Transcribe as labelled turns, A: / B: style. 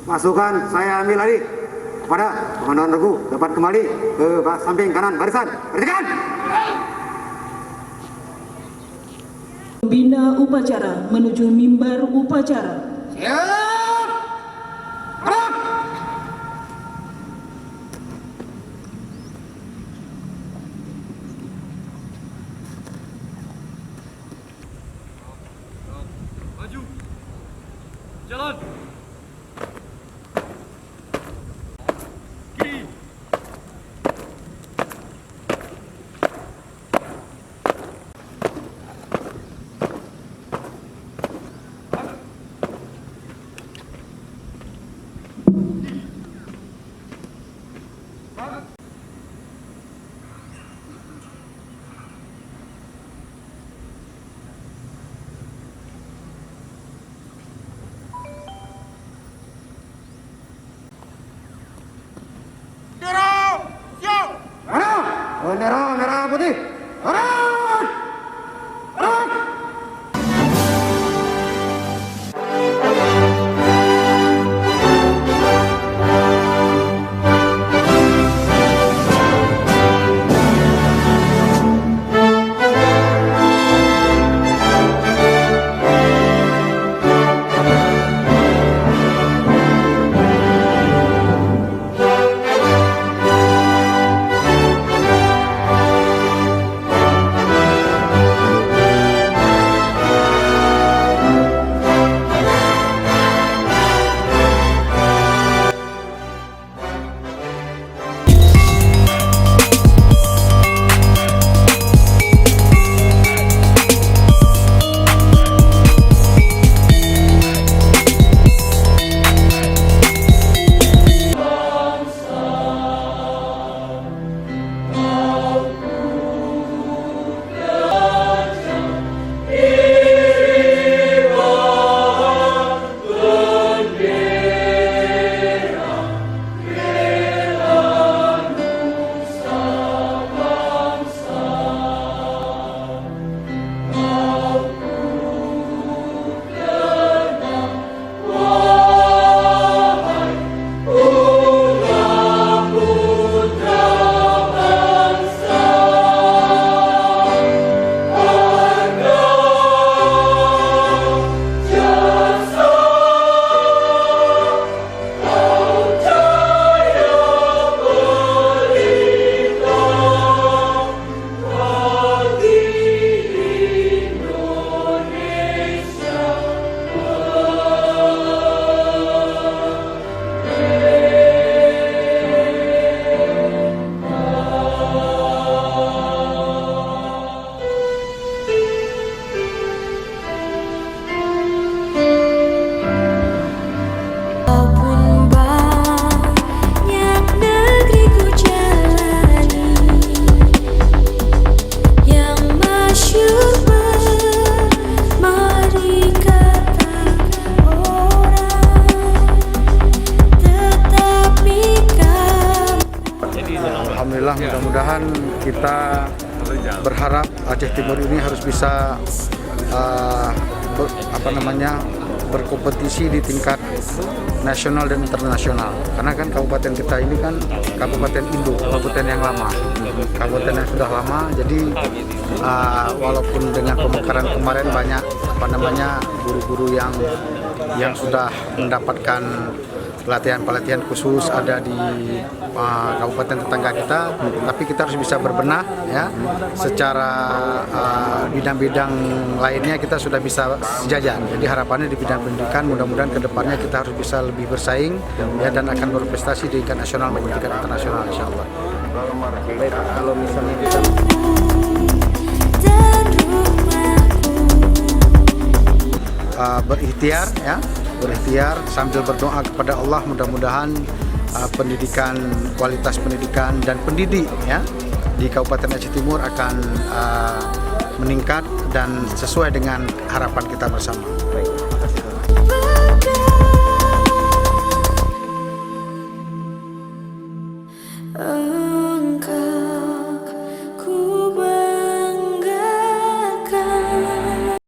A: Pasukan saya ambil lari kepada komandan regu dapat kembali ke samping kanan barisan. Berhentikan.
B: Pembina upacara menuju mimbar upacara.
A: Siap. Gerak.
C: Maju. Jalan. Kiri.
A: Bendera merah putih. Gerak. Gerak.
D: Alhamdulillah, mudah-mudahan kita berharap Aceh Timur ini harus bisa berkompetisi di tingkat nasional dan internasional. Karena kan kabupaten kita ini kan kabupaten induk, kabupaten yang lama, kabupaten yang sudah lama. Jadi walaupun dengan pemekaran kemarin banyak guru-guru yang sudah mendapatkan pelatihan khusus ada di kabupaten tetangga kita, tapi kita harus bisa berbenah ya, secara bidang-bidang lainnya kita sudah bisa sejajar. Jadi harapannya di bidang pendidikan mudah-mudahan kedepannya kita harus bisa lebih bersaing ya, dan akan berprestasi di tingkat nasional maupun tingkat internasional, insya Allah.
E: Baik, kalau misalnya kita
D: berikhtiar sambil berdoa kepada Allah, mudah-mudahan kualitas pendidikan dan pendidik ya di Kabupaten Aceh Timur akan meningkat dan sesuai dengan harapan kita bersama.
E: baik, terima kasih.